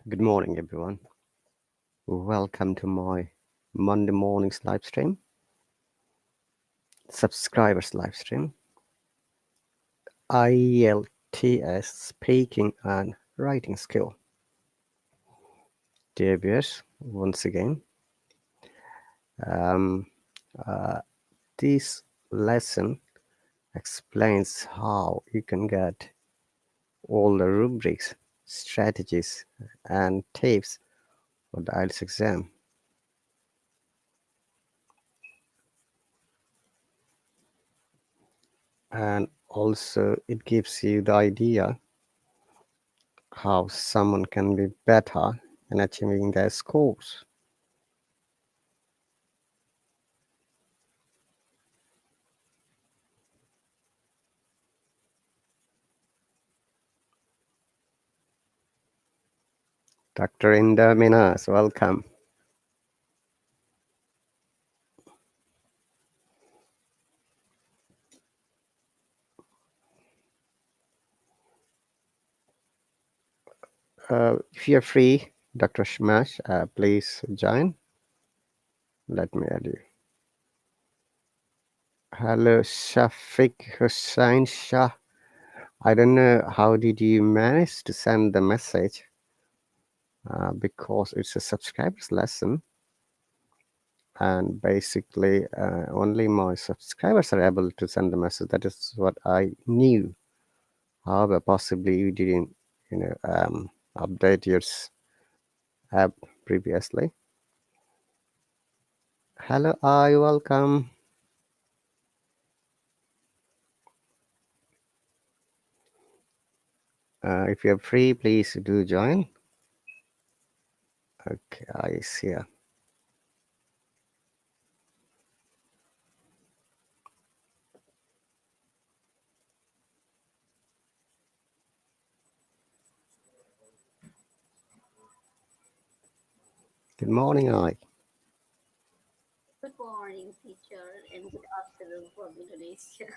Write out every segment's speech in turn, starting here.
Good morning, everyone. Welcome to my Monday morning's live stream, subscribers live stream, IELTS speaking and writing skill. Dear viewers, once again, um, uh, this lesson explains how you can get all the rubrics, strategies, and tips for the IELTS exam. And also, it gives you the idea how someone can be better in achieving their scores. Dr. Inda Minas, welcome. If you're free, Dr. Shmash, please join. Let me add you. Hello, Shafiq Hussain Shah. I don't know how did you manage to send the message because it's a subscribers lesson, and basically only my subscribers are able to send the message. That is what I knew. However, possibly you didn't, update your app previously. Hello, I welcome. If you're free, please do join. Okay, I see. Good morning, I. Good morning, teacher, and good afternoon from Indonesia.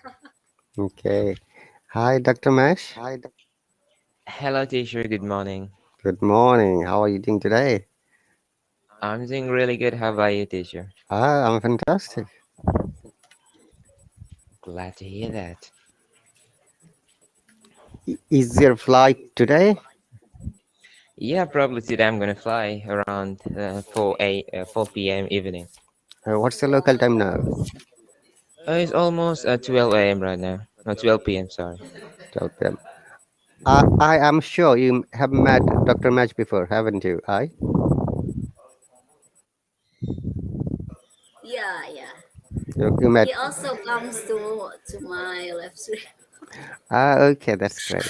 Okay. Hi, Dr. Mesh. Hello, teacher. Good morning. Good morning. How are you doing today? I'm doing really good. How about you, teacher? I'm fantastic. Glad to hear that. Is your flight today? Yeah, probably today I'm gonna fly around 4 p.m. evening. What's the local time now? It's almost 12 a.m. right now. No, 12 p.m. Sorry. 12 p.m. I am sure you have met Dr. Mesh before, haven't you? Yeah. You met. He also comes to my live stream. Okay, that's great.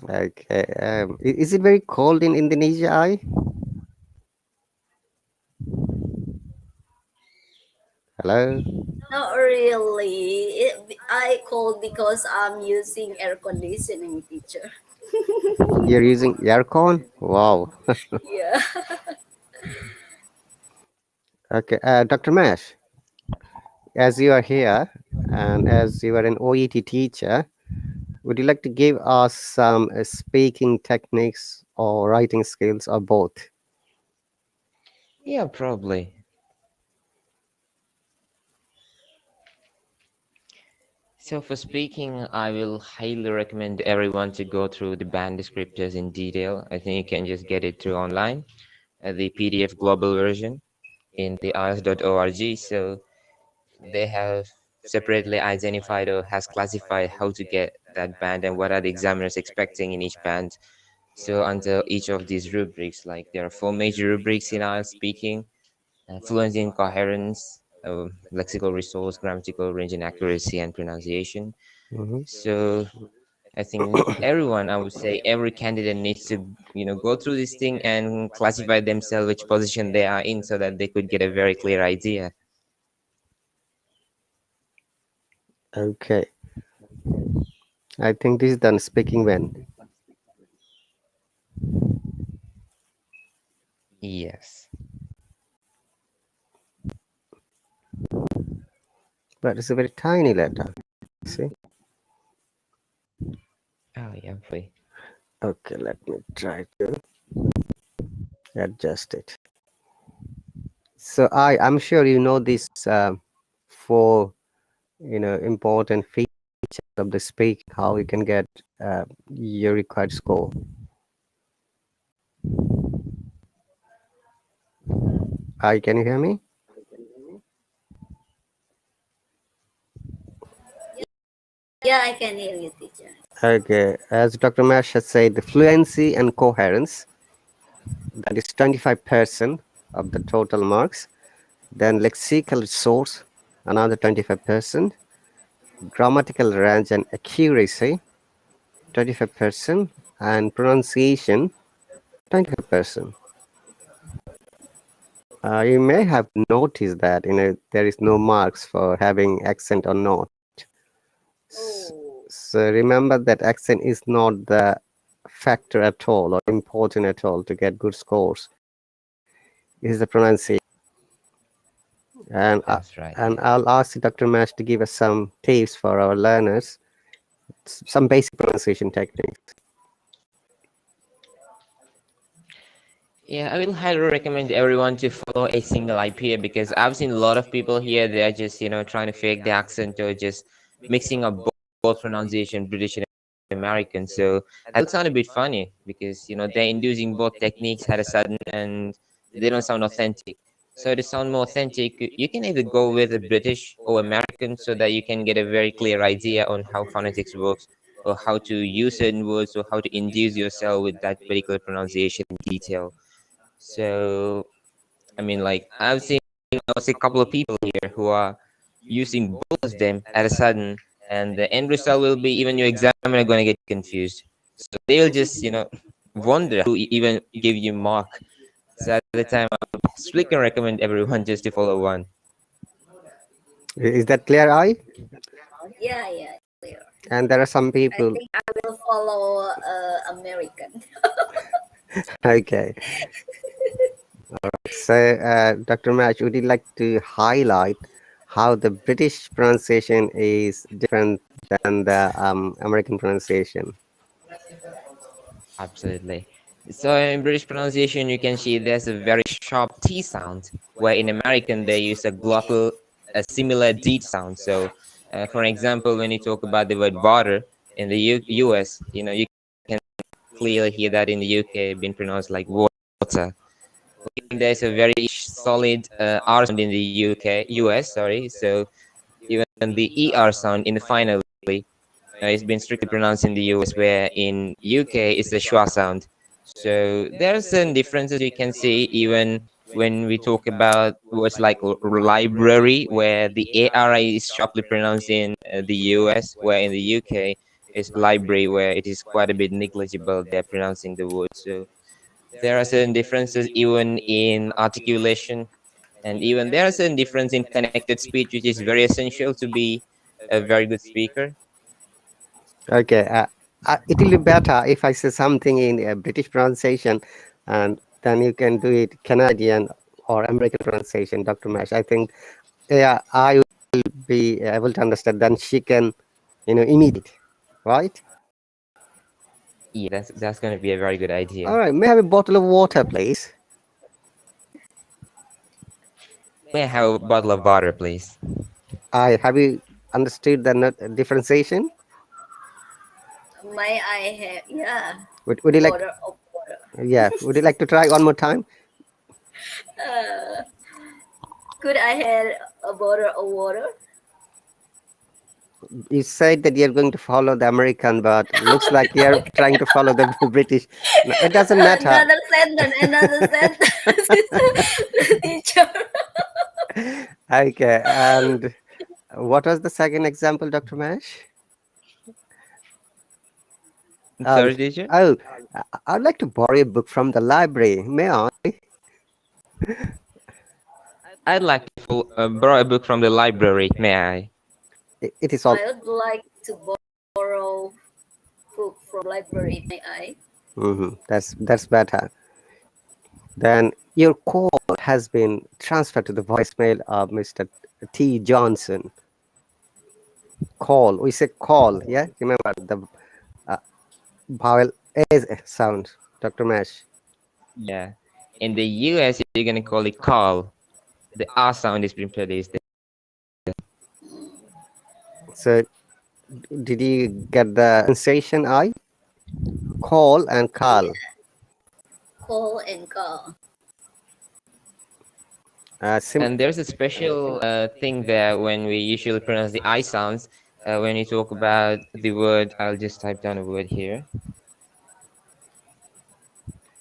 Okay. Is it very cold in Indonesia? Hello. Not really. I called because I'm using air conditioning, teacher. You're using aircon? Wow. Yeah. Okay. Dr. Mesh, as you are here and as you are an OET teacher, would you like to give us some speaking techniques or writing skills or both? Yeah, probably. So for speaking, I will highly recommend everyone to go through the band descriptors in detail. I think you can just get it through online, the PDF global version in the IELTS.org. So they have separately identified or has classified how to get that band and what are the examiners expecting in each band. So under each of these rubrics, like there are 4 major rubrics in IELTS speaking: fluency and coherence, lexical resource, grammatical range and accuracy, and pronunciation. Mm-hmm. So I think everyone, I would say every candidate needs to, go through this thing and classify themselves which position they are in so that they could get a very clear idea. Okay. I think this is done speaking when. Yes. But it's a very tiny letter. See? Oh, yeah, hopefully. Okay, let me try to adjust it. So I'm sure you know these four important features of the speaking, how you can get your required score. Hi, can you hear me? Yeah, I can hear you, teacher. Okay, as Dr. Mash has said, the fluency and coherence, that is 25% of the total marks. Then lexical resource, another 25%. Grammatical range and accuracy, 25%. And pronunciation, 25%. You may have noticed that there is no marks for having accent or not. S- Oh, So remember that accent is not the factor at all or important at all to get good scores. It is the pronunciation. And That's right. and Yeah. I'll ask Dr. Mash to give us some tips for our learners, some basic pronunciation techniques. Yeah, I will highly recommend everyone to follow a single IPA because I've seen a lot of people here. They're just, trying to fake the accent or just mixing up both pronunciation, British and American. So that would sound a bit funny because, they're inducing both techniques at a sudden and they don't sound authentic. So to sound more authentic, you can either go with a British or American so that you can get a very clear idea on how phonetics works or how to use certain words or how to induce yourself with that particular pronunciation detail. So, I mean, like, I've seen, a couple of people here who are using both of them at a sudden, and the end result will be even your examiner going to get confused. So they'll just, wonder who even give you mark. So at the time, I would strictly recommend everyone just to follow one. Is that clear, I? yeah, yeah, clear. And there are some I people. think I will follow American. Okay. So, Dr. Mash, would you like to highlight how the British pronunciation is different than the American pronunciation? Absolutely. So in British pronunciation, you can see there's a very sharp T sound, where in American they use a glottal, a similar D sound. So, for example, when you talk about the word water in the US, you can clearly hear that in the UK being pronounced like water. There's a very solid R sound in the US, sorry. So even the ER sound in the final it's been strictly pronounced in the US, where in UK it's the schwa sound. So there are certain differences you can see even when we talk about words like library, where the ARI is sharply pronounced in the US, where in the UK it's library, where it is quite a bit negligible. They're pronouncing the word. So there are certain differences even in articulation, and even there are certain differences in connected speech, which is very essential to be a very good speaker. Okay. It will be better if I say something in British pronunciation, and then you can do it Canadian or American pronunciation, Dr. Mash. I think, yeah, I will be able to understand. Then she can, imitate, right? Yeah, that's going to be a very good All idea. right. May I have a bottle of water, please? May I have a bottle of water, please? I have you understood the differentiation? My I have, yeah, Would you like? border of water. Yeah. Would you like to try one more time? Uh, could I have a border of water? You said that you're going to follow the American, but looks like you're trying to follow the British. No, it doesn't matter. Another sentence, another sentence, teacher. Okay, and what was the second example, Dr. Mash? Oh, Sorry, teacher. oh, I'd like to borrow a book from the library. May I? I'd like to borrow a book from the library. May I? It is all. I would like to borrow book from library. May I? That's better. Then your call has been transferred to the voicemail of Mr. T. Johnson. Call. We say call. Yeah, remember the vowel A sound, Dr. Mesh. Yeah. In the US, you're gonna call it call. The R sound is being produced. So did you get the sensation I? Call and Yeah. call. Call and call. And there's a special thing there when we usually pronounce the I sounds. When you talk about the word, I'll just type down a word here.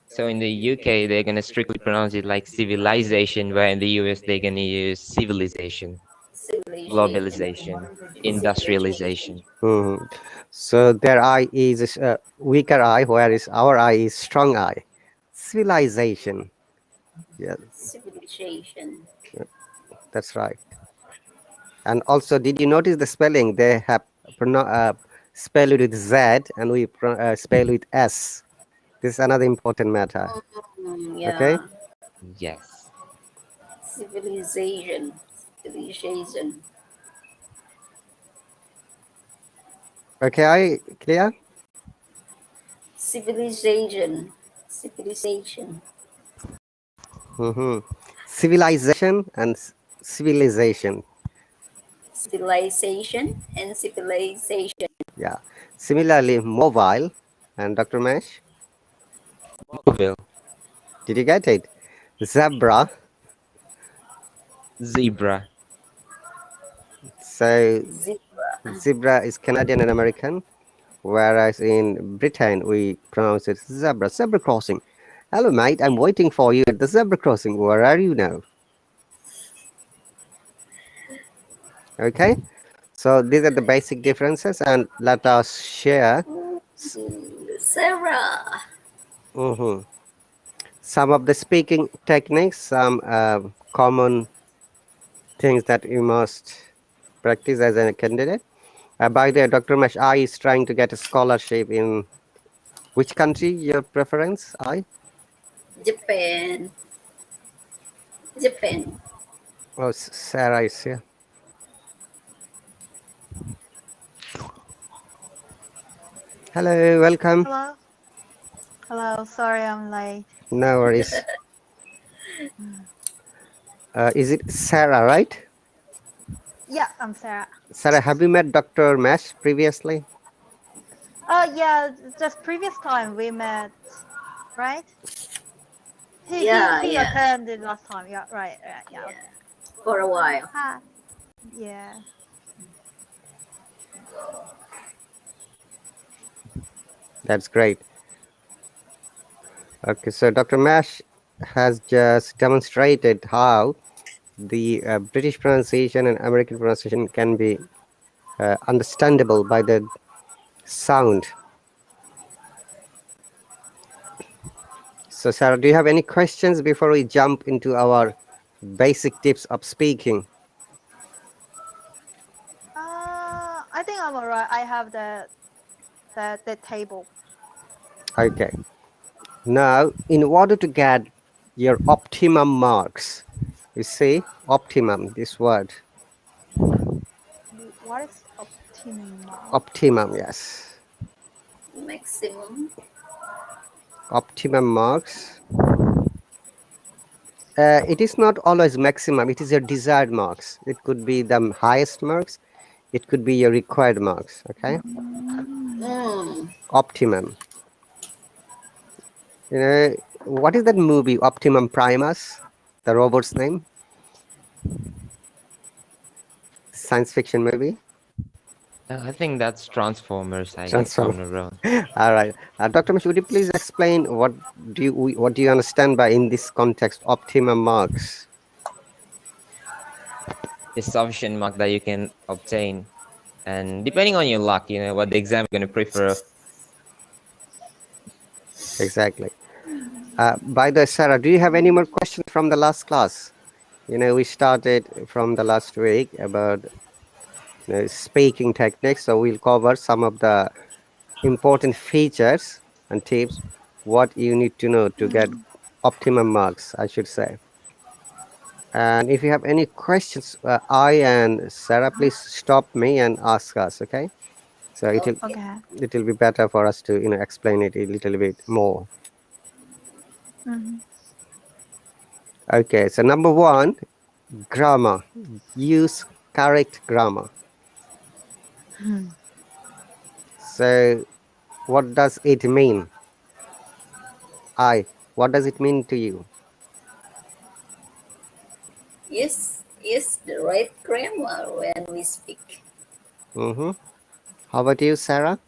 So in the UK, they're gonna strictly pronounce it like civilization, where in the US they're gonna use civilization, Civilization. globalization, Civilization. industrialization. Mhm. So their I is weaker I, whereas our I is strong I. Civilization. Yeah, Civilization. that's right. And also, did you notice the spelling? They have spelled it with Z and we spell with S. This is another important matter. Okay? Yeah. Yes. Civilization. Civilization. Okay, I clear? Civilization. Civilization. Mm-hmm. Civilization and civilization. Civilization and civilization. Yeah. Similarly, mobile and Dr. Mesh. Mobile, Did you get it? Zebra. zebra, So Zebra. zebra is Canadian and American, whereas in Britain we pronounce it zebra. Zebra crossing. Hello, mate. I'm waiting for you at the zebra crossing. Where are you now? Okay. So these are the basic differences, and let us share Sarah. mhm, some of the speaking techniques, some common things that you must practice as a candidate. By the way, Dr. Mesh, I is trying to get a scholarship in which country? Your preference? I? Japan. Japan. Oh, Sarah is here. Hello, welcome. Hello. Hello. Sorry I'm late. No worries. Is it Sarah, right? Yeah, I'm Sarah. Sarah, have you met Dr. Mesh previously? Yeah, just previous time we met, right? He he Yeah, he yeah, attended last time. Yeah, right. Yeah, yeah. okay. For a while. Hi. Yeah. That's great. Okay, so Dr. Mesh has just demonstrated how the British pronunciation and American pronunciation can be understandable by the sound. So, Sarah, do you have any questions before we jump into our basic tips of speaking? I think I'm alright. I have the table. Okay. Now, in order to get your optimum marks, you see, optimum, this word, What is optimum? optimum, yes, Maximum. optimum marks. It is not always maximum, it is your desired marks. It could be the highest marks, it could be your required marks, okay? Mm. Optimum. You know, what is that movie, Optimum Primus? The robot's name? Science fiction movie? I think that's Transformers, I guess, Transform. from the road. All right. Dr. Mish, would you please explain what do you understand by in this context optimum marks? The sufficient mark that you can obtain, and depending on your luck, what the exam you're gonna prefer. Exactly. By the way, Sarah, do you have any more questions from the last class? We started from the last week about speaking techniques, so we'll cover some of the important features and tips what you need to know to get optimum marks, I should say. And if you have any questions, I and Sarah, please stop me and ask us, okay? So Okay. Okay. it will be better for us to explain it a little bit more. Mm-hmm. Okay, so number one, grammar. Use correct grammar. So what does it mean? What does it mean to you? Yes, the right grammar when we speak. Mm-hmm. How about you, Sarah?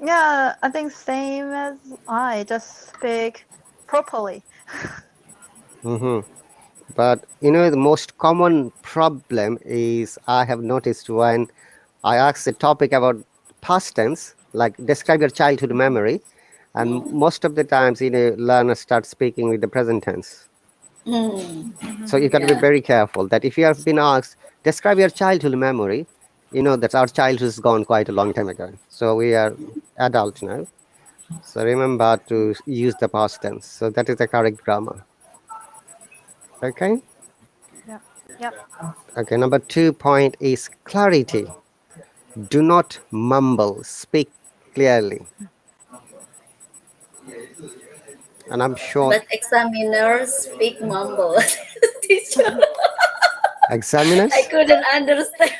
Yeah, I think same as I just speak properly. Mm-hmm. But the most common problem is I have noticed when I ask a topic about past tense, like describe your childhood memory, and Mm. most of the times, learners start speaking with the present tense. Mm. So you got to be Yeah. very careful that if you have been asked, describe your childhood memory, that our childhood is gone quite a long time ago. So we are adult now. So remember to use the past tense. So that is the correct grammar. Okay. Yeah. Yep. Okay. Number 2 point is clarity. Do not mumble. Speak clearly. And I'm sure But examiners speak mumble. Teacher, I examiners. couldn't understand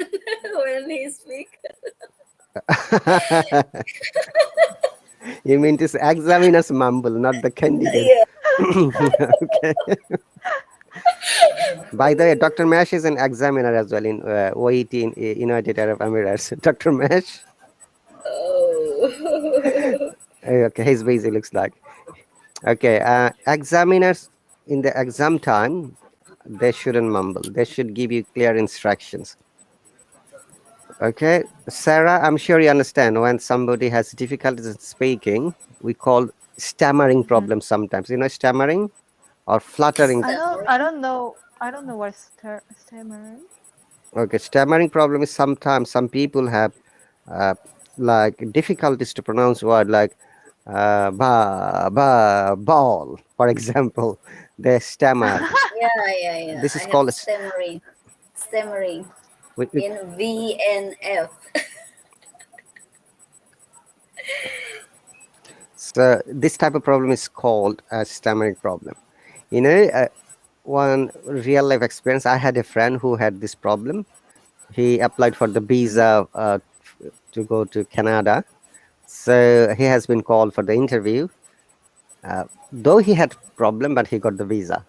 when he speak. You mean to say examiners mumble, not the candidate. Yeah. Okay. By the way, Dr. Mesh is an examiner as well in OET in United Arab Emirates. Dr. Mesh. Oh. Okay, his busy looks like. Okay, examiners in the exam time, they shouldn't mumble. They should give you clear instructions. Okay, Sarah, I'm sure you understand when somebody has difficulties in speaking, we call stammering Mhm. problems sometimes. Stammering or fluttering. I Stammering. don't know. I don't know what stammering. Okay, stammering problem is sometimes some people have uh, like difficulties to pronounce word like ball, for example. They stammer. Yeah. This I is have called stammering we, in V and F. so this type of problem is called a stammering problem. You know, uh, one real life experience. I had a friend who had this problem. He applied for the visa to go to Canada. So he has been called for the interview. Though he had problem, but he got the visa.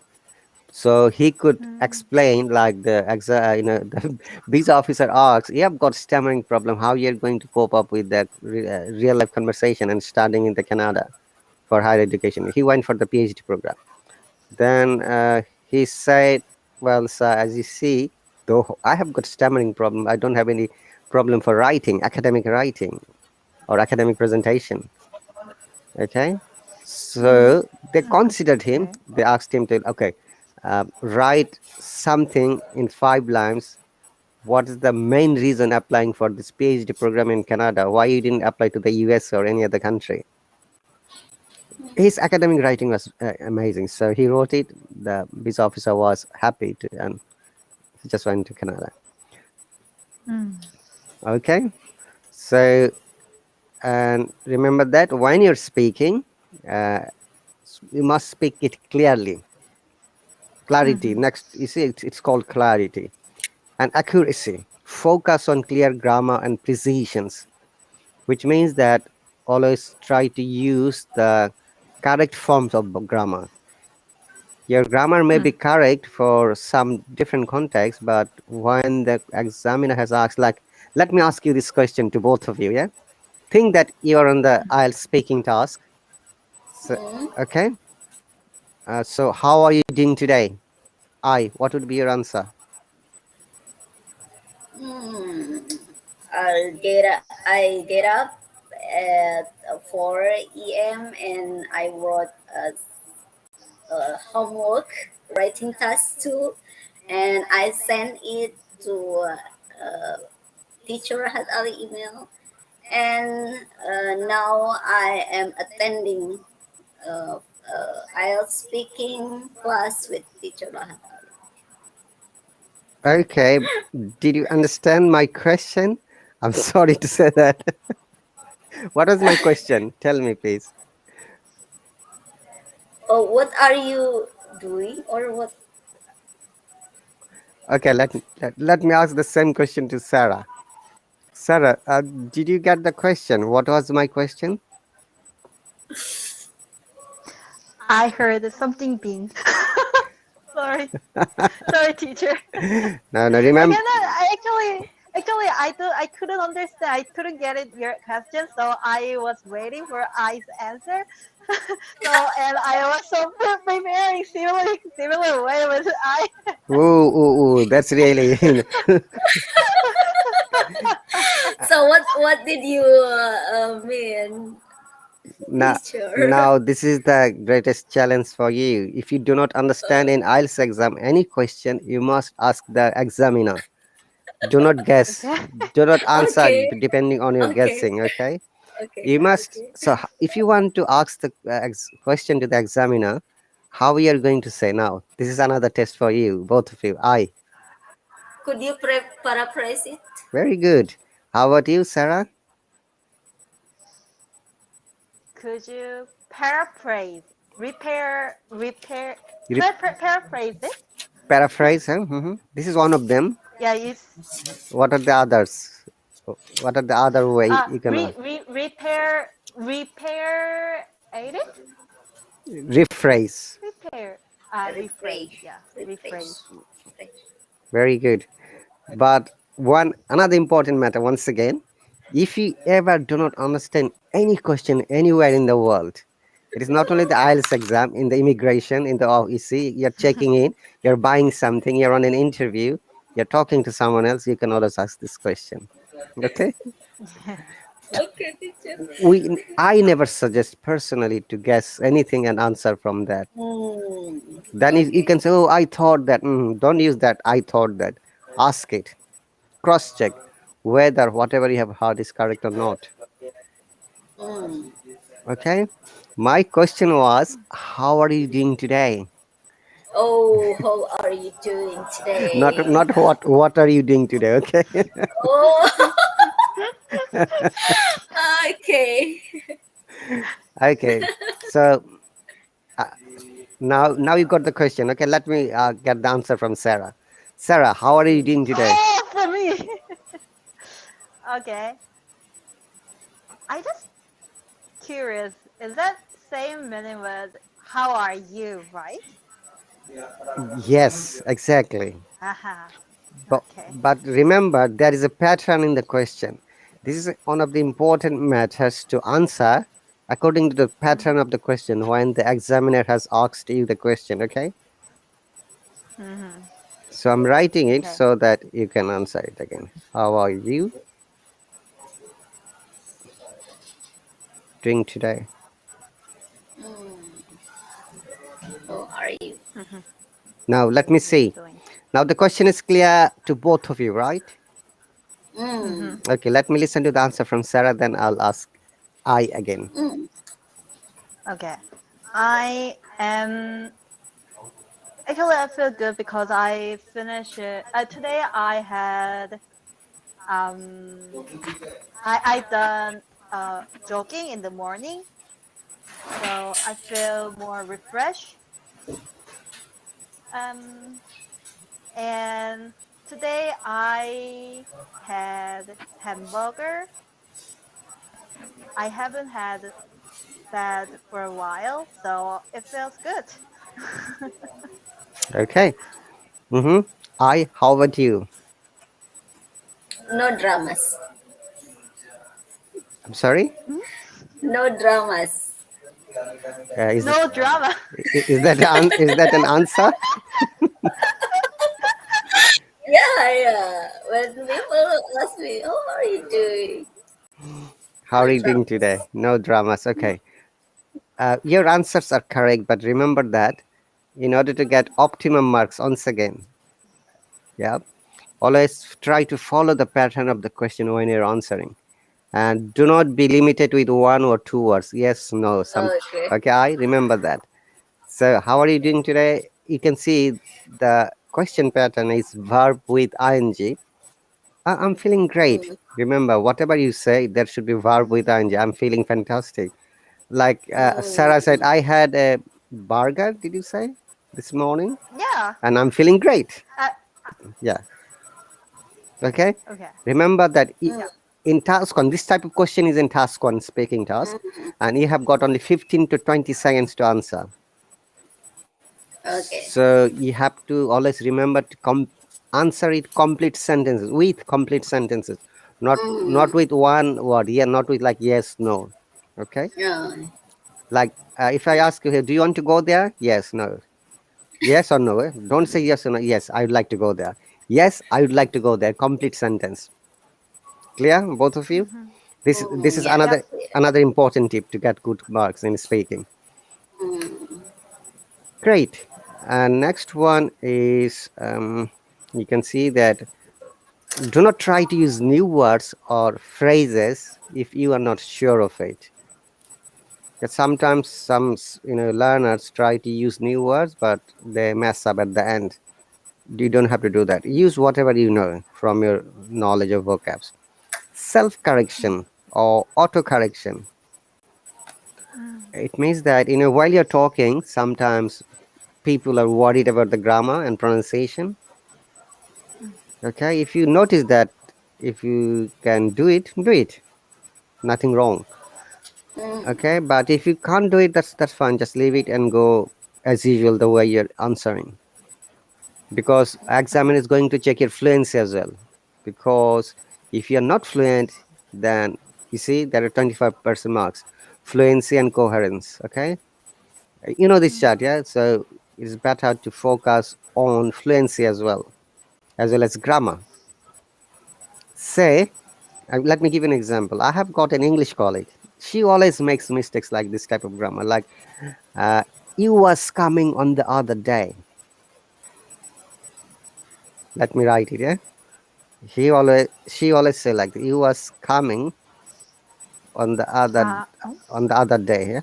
So he could Mm. explain like the visa officer asks, "You have got stammering problem. How you're going to cope up with that real life conversation and studying in the Canada for higher education?" He went for the PhD program. Then he said, "Well, sir, as you see, though I have got stammering problem, I don't have any problem for writing, academic writing or academic presentation." Okay, Mm. so they considered him. Okay. They asked him to, okay, write something in 5 lines. What is the main reason applying for this PhD program in Canada? Why you didn't apply to the US or any other country? His academic writing was amazing, so he wrote it. The visa officer was happy to, and he just went to Canada. Mm. Okay, so and remember that when you're speaking, uh, you must speak it clearly. Clarity. Mhm. Next, you see, it's called clarity and accuracy. Focus on clear grammar and precisions, which means that always try to use the correct forms of grammar. Your grammar may Mm. be correct for some different context, but when the examiner has asked, like, let me ask you this question to both of you, yeah? Think that you are on the IELTS speaking task. So, Mm. okay. So, how are you doing today? What would be your answer? Mm. I get up at 4 a.m. and I wrote homework, writing task too, and I sent it to teacher had Ali email, and now I am attending IELTS speaking class with teacher Rahat Ali. Okay, did you understand my question? I'm sorry to say that. What was my question? Tell me, please. Oh, what are you doing or what? Okay, let me ask the same question to Sarah. Sarah, did you get the question? What was my question? I heard something being. Sorry, sorry, teacher. No, no, I remember. cannot. Actually, I couldn't understand. I couldn't get it your question, so I was waiting for I's answer. So and I was so preparing similar way with I. Ooh, ooh, ooh, that's really. So what did you mean, now, teacher? now, this is the greatest challenge for you. If you do not understand in IELTS exam any question, you must ask the examiner. Do not guess. Okay. Do not answer Okay, depending on your okay, guessing. Okay. okay, You must. okay. So, if you want to ask the question to the examiner, how we are going to say now? This is another test for you, both of you. I. Could you paraphrase it? Very good. How about you, Sarah? Could you paraphrase, You paraphrase it? paraphrase, huh? This is one of them. Yeah, you. What are the others? What are the other way you can Repair edit? rephrase? Repair. Rephrase. Refresh, Yeah, rephrase. refresh, refresh. Very good. But one another important matter once again, if you ever do not understand any question anywhere in the world, it is not only the IELTS exam, in the immigration, in the OEC, you're checking in, you're buying something, you're on an interview, you're talking to someone else, you can always ask this question. Okay? Okay, teacher. I never suggest personally to guess anything and answer from that. Then you Okay. can say, oh, I thought that. Don't use that. I thought that. Ask it. Cross check whether whatever you have heard is correct or not. Mm. Okay. My question was, how are you doing today? Oh, how are you doing today? Not what are you doing today? Okay. Oh, okay. Okay. So uh, now you got the question. Okay. Let me get the answer from Sarah. Sarah, how are you doing today? Oh, for me. Okay. I just curious. Is that same meaning with how are you, right? Yes, exactly. Haha. Okay. But remember, there is a pattern in the question. This is one of the important matters to answer according to the pattern of the question when the examiner has asked you the question. Okay. Mm-hmm. So I'm writing it Okay. so that you can answer it again. How are you doing today? How are you? Mm-hmm. Now, let me see. Doing. Now, the question is clear to both of you, right? Mm-hmm. Mm. Okay, let me listen to the answer from Sarah, then I'll ask I again. Mm. Okay. I am actually I feel good because I finished it. Today I had um I done jogging in the morning, so I feel more refreshed. Um, and today I had hamburger. I haven't had that for a while, so it feels good. Okay. How about you? No dramas. I'm sorry? No dramas. Is No drama. is that an answer? Yeah, yeah. When people ask me, how are you doing? How No are you doing dramas. today? No dramas. Okay. Your answers are correct, but remember that in order to get optimum marks, once again, yeah, always try to follow the pattern of the question when you're answering. And do not be limited with one or two words. Yes, no, some. Okay. Okay, I remember that. So, how are you doing today? You can see the question pattern is verb with ing. I'm feeling great. Mm, Remember, whatever you say, there should be verb with ing. I'm feeling fantastic. Like Sarah said, mm, I had a burger, did you say, this morning? Yeah. And I'm feeling great. Uh, Yeah. Okay. okay. Remember that mm, Yeah. in task one, this type of question is in task one, speaking task, mm. and you have got only 15 to 20 seconds to answer. Okay. So you have to always remember to answer it complete sentences with complete sentences, not Mm, with one word. Yeah, not with like yes, no. Okay. yeah. Like if I ask you, "Hey, do you want to go there?" Yes, no. Yes or no. Don't say yes or no. Yes, I would like to go there. Yes, I would like to go there. Complete sentence. Clear, both of you? Mm-hmm. This is Yeah. Yep. another important tip to get good marks in speaking. Mm, Great. And next one is you can see that do not try to use new words or phrases if you are not sure of it. Because sometimes learners try to use new words, but they mess up at the end. You don't have to do that. Use whatever you know from your knowledge of vocabs. Self correction or auto correction. Mm. It means that while you're talking, sometimes people are worried about the grammar and pronunciation. Okay, if you notice that, if you can do it, do it. Nothing wrong. mm, Okay, but if you can't do it, that's fine. Just leave it and go as usual the way you're answering. Because examiner is going to check your fluency as well. Because if you're not fluent, then you see there are 25% marks. Fluency and coherence. Okay, you know this chart, yeah. So it's better to focus on fluency as well as grammar. Say, let me give you an example. I have got an English colleague. She always makes mistakes like this type of grammar, like uh, "you was coming on the other day." Let me write it. Yeah, she always say like "you was coming on the Oh. other day." Yeah,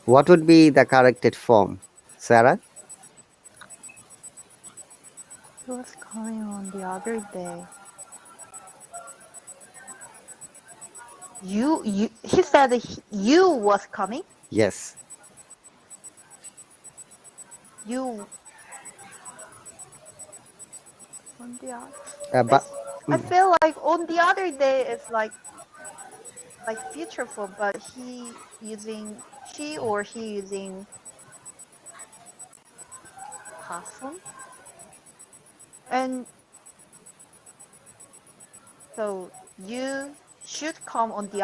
what would be the corrected form, Sarah? He was coming on the other day. You. He said you was coming. Yes, You on the other. but It's. I feel like on the other day is like future form, but he using she or he using past form. And so you should come on the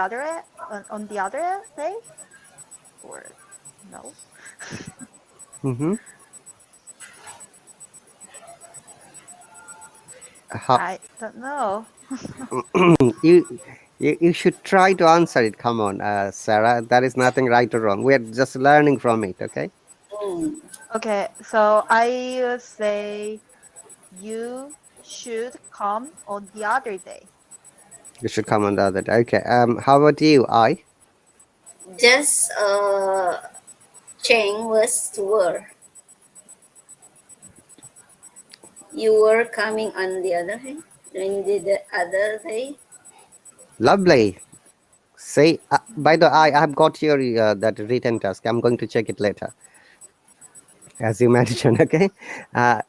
on the other day or no? mm-hmm. I don't know. you, you should try to answer it. Come on, Sarah. There is nothing right or wrong. We are just learning from it. Okay, mm. Okay, so I will say you should come on the other day. you should come on the other day. Okay. How about you? Just change was to were. You were coming on the other day. When did the other day? Lovely. Say, by the way, I have got your that written task. I'm going to check it later, as you mentioned. Okay,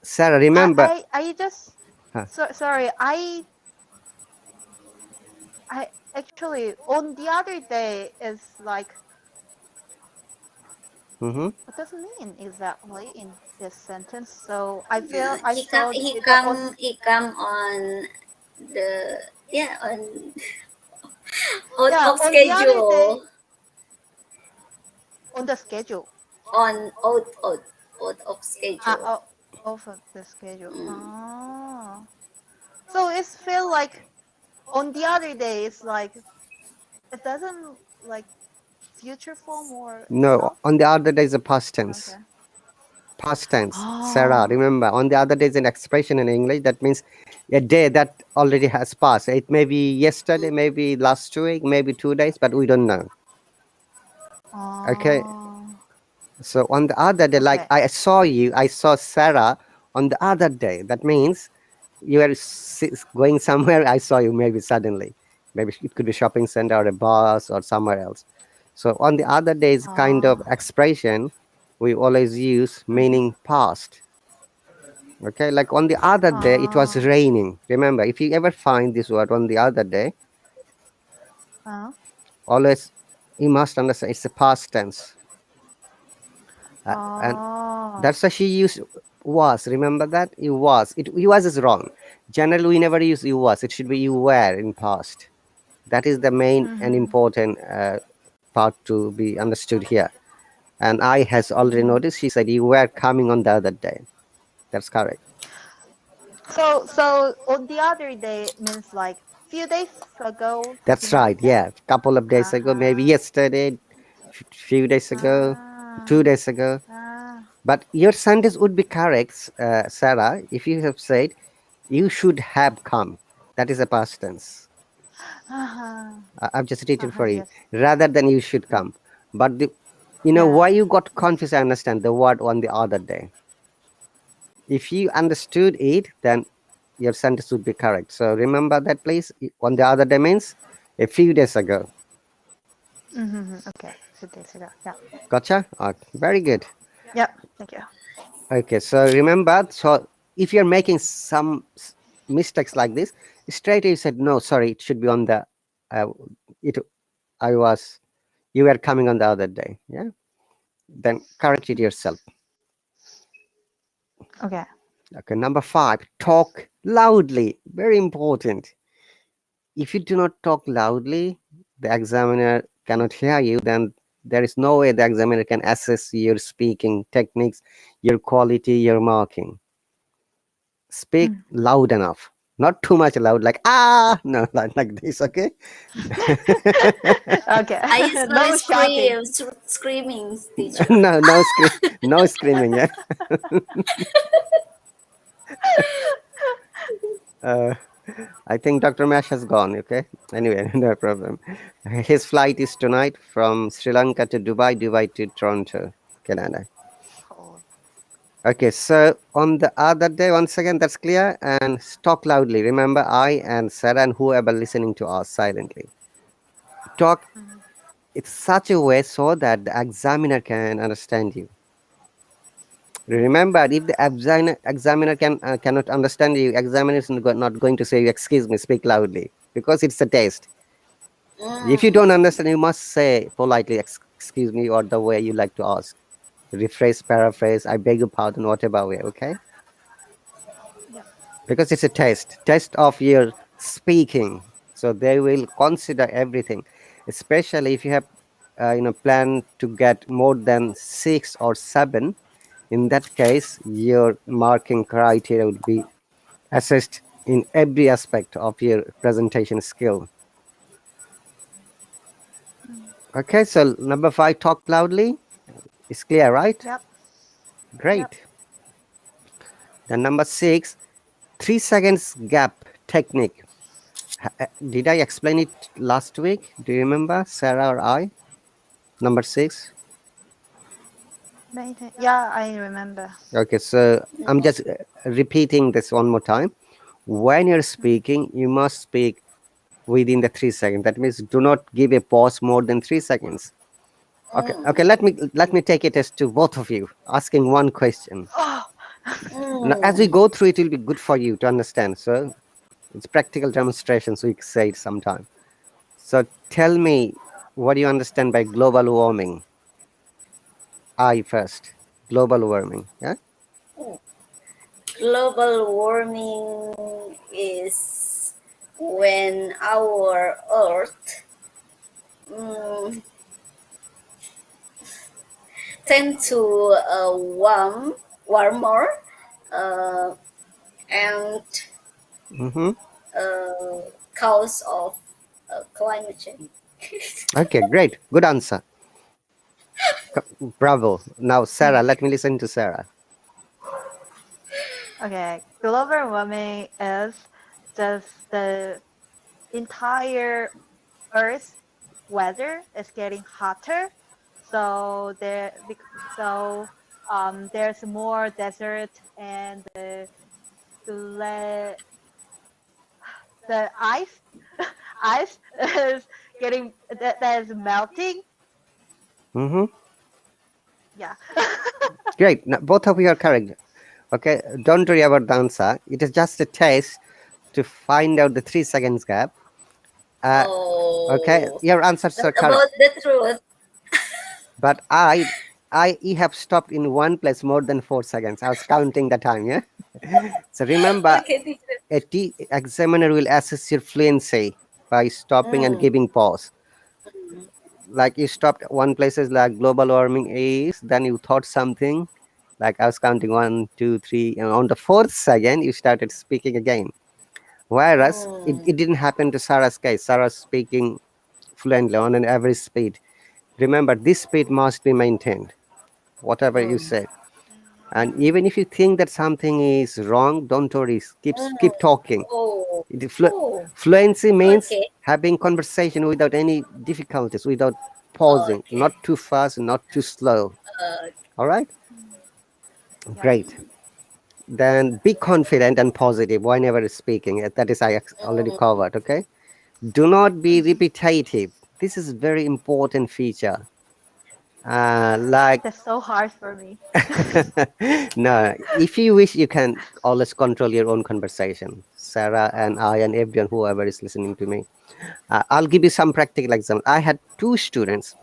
Sarah. Remember. I just Huh. sorry. I actually on the other day is like Mm-hmm. what does it mean exactly in this sentence? So I feel Yeah, I he come. saw He the on come. He come on the yeah on out yeah of on the other day schedule. on the schedule. On out of schedule. Uh, off of the schedule. Mm. Ah. So it's feel like on the other day it's like it doesn't like future form or No, no? on the other day is a past tense. Okay. Past tense. Sarah, Oh. remember, on the other day is an expression in English that means a day that already has passed. It may be yesterday, maybe last week, maybe 2 days, but we don't know. Okay. Oh. So on the other day, like Okay. I saw Sarah On the other day, that means you are going somewhere. I saw you maybe suddenly. Maybe it could be shopping center or a bus or somewhere else. So on the other days kind of Oh. expression, we always use Mhm. meaning past. Okay, like on the other day it was Oh. raining. Remember, if you ever find this word on the other day, Oh. always you must understand it's a past tense. And Oh. that's why she used was. Remember that? You was. You was is wrong. Generally, we never use you was. It should be you were in past. That is the main and Mhm. important part to be understood here. And I has already Mhm. noticed. She said you were coming on the other day. That's correct. So on the other day means like few days ago, That's something like right. that. Yeah, couple of days ago, maybe Uh-huh. yesterday, few days ago, Ah. 2 days ago. Ah. But your sentence would be correct, Sarah, if you have said you should have come. That is a past tense. Uh-huh. I've just written Uh-huh. for you Yes. rather than you should Yep. come. But why Yeah. you got confused? I understand the word on the other day. If you understood it, then your sentence would be correct. So remember that, please. On the other day means a few days ago. Mm-hmm. Okay. 2 days ago. Yeah. Gotcha? Very good. Yep. Thank you. Okay, so remember, so if you're making some mistakes like this, straight away you said, no, sorry, it should be on the, uh, it, I was, you were coming on the other day. Yeah. Then correct it yourself. Okay. Okay, number 5, talk loudly. Very important. If you do not talk loudly, the examiner cannot hear you, then there is no way the examiner can assess your speaking techniques, your quality, your marking. Speak Mm. loud enough, not too much loud, like no, like this. Okay. Okay. I usually No shouting. screaming, teacher. No, no screaming. Yeah. uh, I think Dr. Mash has gone. Okay. Anyway, no problem. His flight is tonight from Sri Lanka to Dubai to Toronto, Canada. Oh. Okay, so on the other day, once again, that's clear, and talk loudly. Remember, I and Sarah and whoever listening to us silently talk. Mhm. It's such a way so that the examiner can understand you. Remember, if the examiner cannot understand you, examiner is not going to say, "Excuse me, speak loudly," because it's a test. If you don't Mm. understand, you must say politely, "Excuse me," or the way you like to ask. Rephrase, paraphrase. I beg your pardon, whatever way. Okay, Yep. because it's a test of your speaking. So they will consider everything, especially if you have, plan to get more than 6 or 7. In that case, your marking criteria would be assessed in every aspect of your presentation skill. Mm. Okay, so number 5, talk loudly. Is clear, right? Yep. Yep. Great. Then number 6, 3 seconds gap technique. Did I explain it last week? Do you remember, Sarah or I? Number 6. Yeah, I remember. Okay, so I'm No. just repeating this one more time. When you're Mm. speaking, you must speak within the 3 seconds. That means do not give a pause more than 3 seconds. Okay, Mm. okay. Let me take a test to both of you, asking one question. Oh. Now, as we Mm. go through, it will be good for you to understand. So it's practical demonstrations. We say it sometime. So tell me, what do you understand by global warming? I first. Global warming. Yeah. Global warming is when our Earth mm, tend to warmer, uh, and Mm-hmm. cause of climate change. Okay, great. Good answer. Bravo. Now, Sarah, Mm. let me listen to Sarah. Okay. Global warming is just the entire Earth's weather is getting hotter. So there, so there's more desert and the the ice ice is getting that is melting. Mm-hmm. Yeah. Great. Now, both of you are correct. Okay, don't worry about the answer. It is just a test to find out the 3 seconds gap. Okay, Oh, your answers what are correct. about the truth? But you have stopped in one place more than 4 seconds. I was counting the time. Yeah. So remember, Okay, teacher. a examiner will assess your fluency by stopping and Mm. giving pause. Like you stopped one places like global warming is, then you thought something. Like I was counting 1, 2, 3, and on the 4th second you started speaking again. Whereas it Mm. didn't happen to Sarah's case. Sarah's speaking fluently on an average speed. Remember, this speed must be maintained, whatever you Mm. say. And even if you think that something is wrong, don't worry. Mm. Keep talking. Oh, It- oh, Fluency means okay, having conversation without any difficulties, without pausing, okay. not too fast, not too slow. Uh, All right, Yeah. great. Then be confident and positive whenever speaking. That is I already mm, covered. Okay. Do not be repetitive. This is very important feature. Like That's so hard for me. no, if you wish, you can always control your own conversation. Sarah and I and everyone, whoever is listening to me. I'll give you some practical example. I had two students.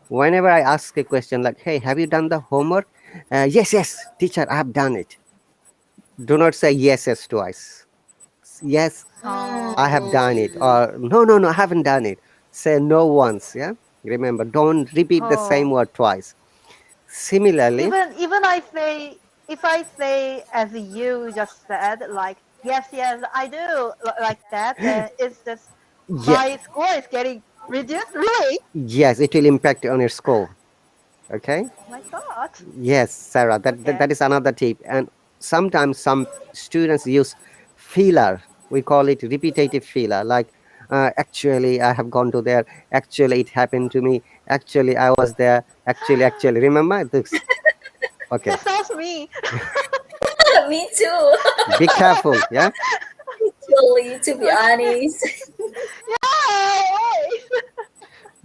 Whenever I ask a question like, "Hey, have you done the homework?" Yes, yes, teacher, I have done it. Do not say yes, yes twice. Yes, I Oh. have done it, mm. or no, no, no, I haven't done it. Say no once. Yeah, remember, don't repeat the same Oh. word twice. Similarly, Even I say if I say as you just said, like yes, yes, I do like that, then it's just yeah, my score is getting reduced. Really? yes, it will impact on your score. Okay. My God. Yes, Sarah, Okay. that is another tip. And sometimes some students use filler. We call it repetitive filler. Like, actually, I have gone to there. Actually, it happened to me. Actually, I was there. Actually. Remember this? Okay. That sounds me. Me too. Be careful. Yeah. Actually, to be honest. Yeah.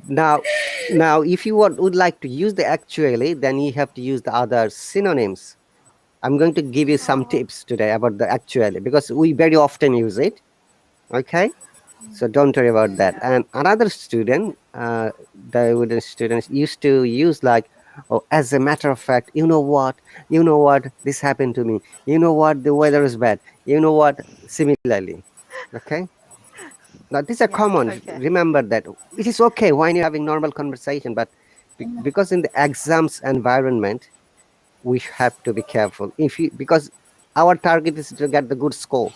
Always. Now, if you would like to use the actually, then you have to use the other synonyms. I'm going to give you some Oh. tips today about the actually because we very often use it. Okay. So don't worry about that. Yeah. And another student, the wooden students used to use like, oh, as a matter of fact, you know what, this happened to me. You know what, the weather is bad. You know what, similarly. Okay. Now these are Yeah. common. Okay. Remember that it is okay when you're having normal conversation, but because in the exams environment, we have to be careful. If you because our target is to get the good score.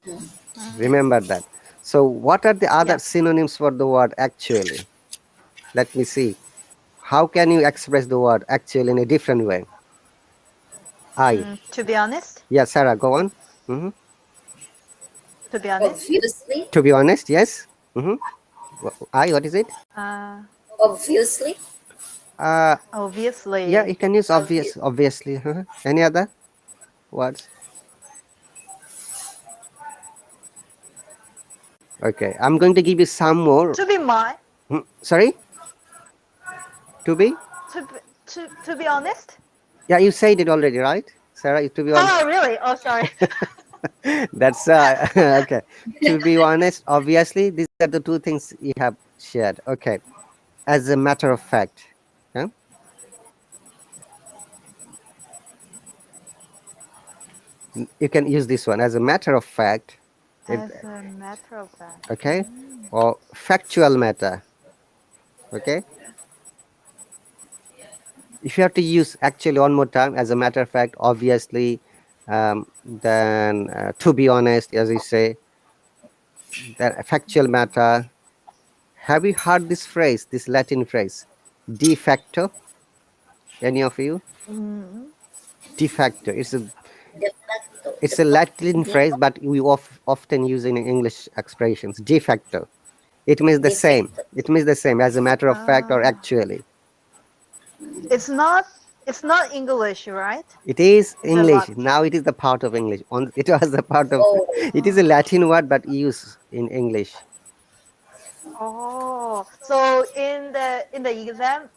Mm. Remember that. So, what are the other Yeah. synonyms for the word actually? Let me see. How can you express the word actually in a different way? I. To be honest. Yeah, Sarah, go on. Hmm. To be honest. Obviously. To be honest, yes. Hmm. I, what is it? Uh. Obviously. Uh, yeah, Obviously. you can use Obvi- obviously. Uh-huh. Any other words? Okay, I'm going to give you some more. To be my. Sorry, to be? To be honest. Yeah, you said it already, right? Sarah, to be honest. Oh really? Oh sorry. That's okay. To be honest, obviously, these are the two things you have shared. Okay. As a matter of fact, yeah, you can use this one. As a matter of fact, it, As a matter of fact. okay, or factual matter. Okay. If you have to use actually one more time, as a matter of fact, obviously, then to be honest, as you say, that factual matter. Have you heard this phrase, this Latin phrase, de facto? Any of you? Mm. De facto. De facto. It's a Latin phrase, but we often use in English expressions. De facto. It means the De same. facto. It means the same as a matter of fact or Ah. actually. It's not It's not English, right? It is It's a English. lot. Now it is the part of English. It was a part of, Oh, it is a Latin word, but used in English. Oh, so in the exam,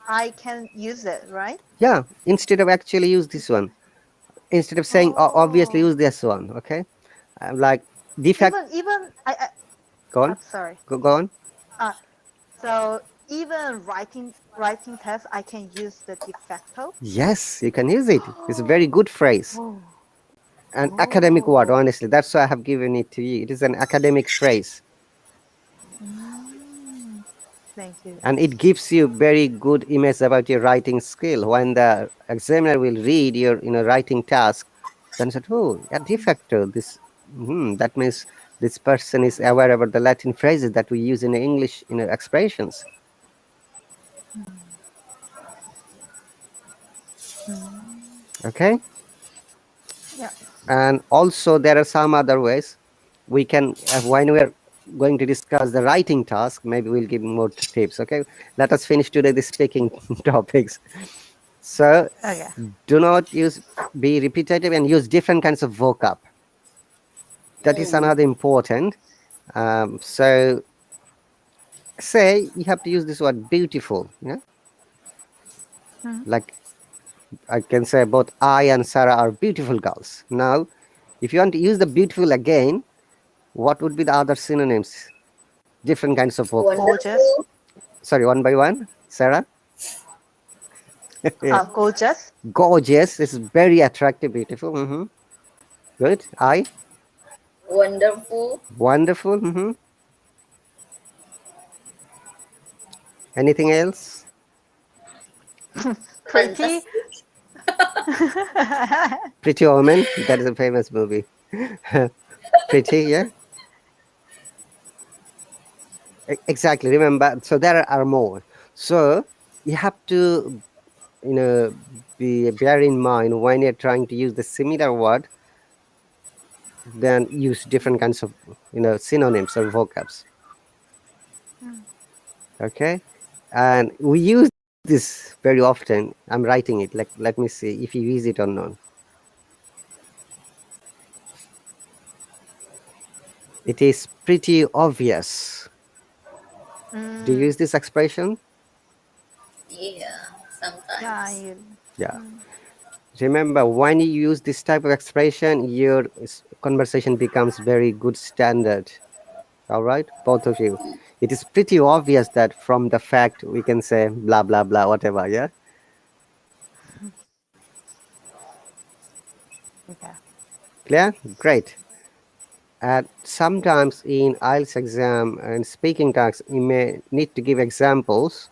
I can use it, right? Yeah, instead of actually use this one, instead of saying obviously Oh, use this one, okay? Like defect, even I go on, I'm sorry. go on. Uh, so even writing test, I can use the de facto. Yes, you can use it. It's a very good phrase. Oh, An academic word, oh. honestly. That's why I have given it to you. It is an academic phrase. Mm, thank you. And it gives you very good image about your writing skill. When the examiner will read your writing task, then said, oh, yeah, de facto, this that means this person is aware about the Latin phrases that we use in English expressions. Mm, Okay. yeah. And also there are some other ways we can when we are going to discuss the writing task, maybe we'll give more tips. Okay, let us finish today the speaking topics. So Okay. do not be repetitive and use different kinds of vocab. That is mm, another important. So say you have to use this word beautiful. Yeah, Mm, like I can say both I and Sarah are beautiful girls. Now if you want to use the beautiful again, what would be the other synonyms? Different kinds of vocab. gorgeous. wonderful, Sorry, one by one. Sarah? Yeah. Gorgeous. Gorgeous. This is very attractive, beautiful. Good. I? wonderful, Wonderful. Anything else? Pretty. fantastic, Pretty Woman. That is a famous movie. Pretty, yeah. Exactly. Remember, so there are more. So you have to, you know, bear in mind when you're trying to use the similar word, then use different kinds of, synonyms or vocabs. Mm, Okay, and we use this very often. I'm writing it, like, let me see if you use it or not. It is pretty obvious. Do you mm, use this expression? yeah, yeah. sometimes, Yeah, Mm, remember when you use this type of expression, your conversation becomes very good standard. All right, both of you. It is pretty obvious that from the fact we can say blah blah blah whatever. Yeah, okay. clear, great. And sometimes in IELTS exam and speaking tasks, you may need to give examples.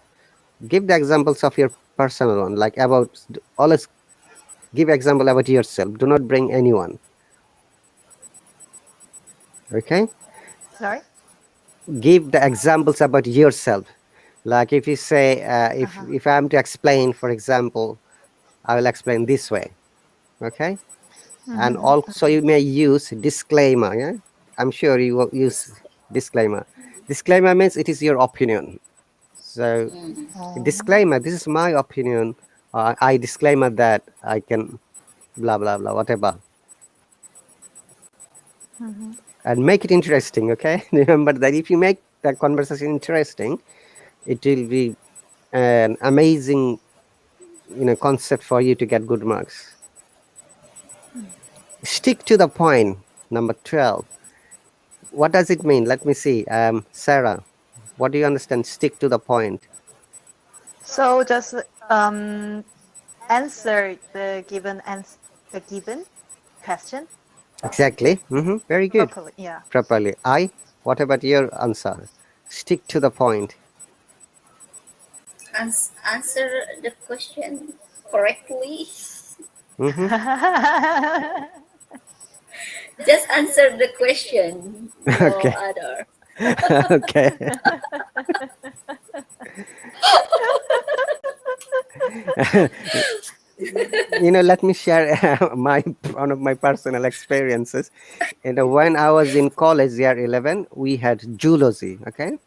Give the examples of your personal one, like about, always give example about yourself. Do not bring anyone. Okay? Sorry. Give the examples about yourself. Like if you say, Uh-huh. if I am to explain, for example, I will explain this way. Okay? And Mm-hmm. also you may use disclaimer. Yeah? I'm sure you will use disclaimer. Disclaimer means it is your opinion. So mm, Oh. disclaimer, this is my opinion. I disclaimer that I can blah blah blah whatever, Mm-hmm. and make it interesting. Okay, remember that if you make the conversation interesting, it will be an amazing concept for you to get good marks. Stick to the point. Number 12. What does it mean? Let me see. Sarah, what do you understand? Stick to the point. So just um answer the given question Exactly. Very good. properly. Yeah. Properly. What about your answer? Stick to the point. answer the question correctly. hmm Just answer the question, no Okay. other. Okay. Let me share my one of my personal experiences. When I was in college, year 11, we had zoology. Okay,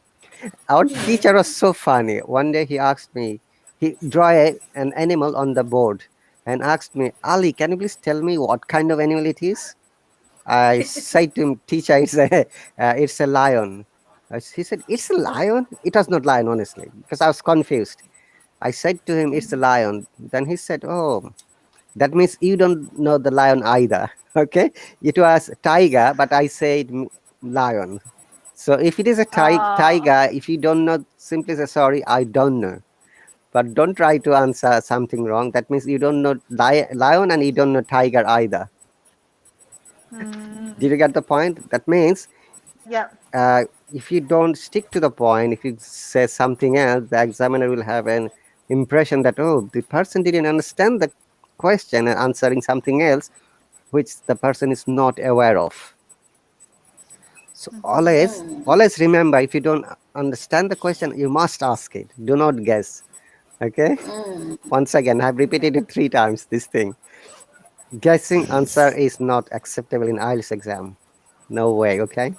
our teacher was so funny. One day he asked me, He draw an animal on the board and asked me, Ali, can you please tell me what kind of animal it is? I said to him, teacher, it's a lion. He said, it's a lion? It was not lion, honestly, because I was confused. I said to him, it's a lion. Then he said, oh, that means you don't know the lion either. Okay. It was tiger, but I said lion. So if it is a Oh. tiger, if you don't know, simply say, sorry, I don't know. But don't try to answer something wrong. That means you don't know lion and you don't know tiger either. Mm, Did you get the point? That means yeah. if you don't stick to the point, if you say something else, the examiner will have an impression that, oh, the person didn't understand the question and answering something else, which the person is not aware of. So always remember, if you don't understand the question, you must ask it. Do not guess. Okay. Once again, I've repeated it 3 times. This thing, guessing answer is not acceptable in IELTS exam. No way. Okay.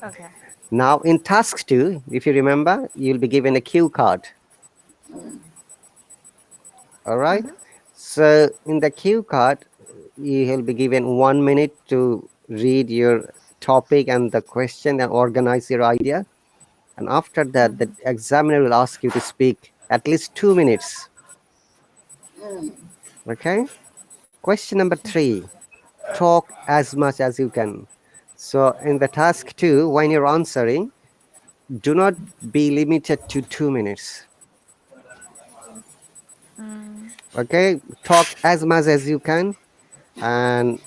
Okay. Now in task 2, if you remember, you'll be given a cue card. All right. Mm-hmm. So in the cue card, you will be given 1 minute to read your topic and the question and organize your idea. And after that, the examiner will ask you to speak at least 2 minutes. Okay. Question number 3, talk as much as you can. So in the task 2, when you're answering, do not be limited to 2 minutes. Mm, Okay. Talk as much as you can and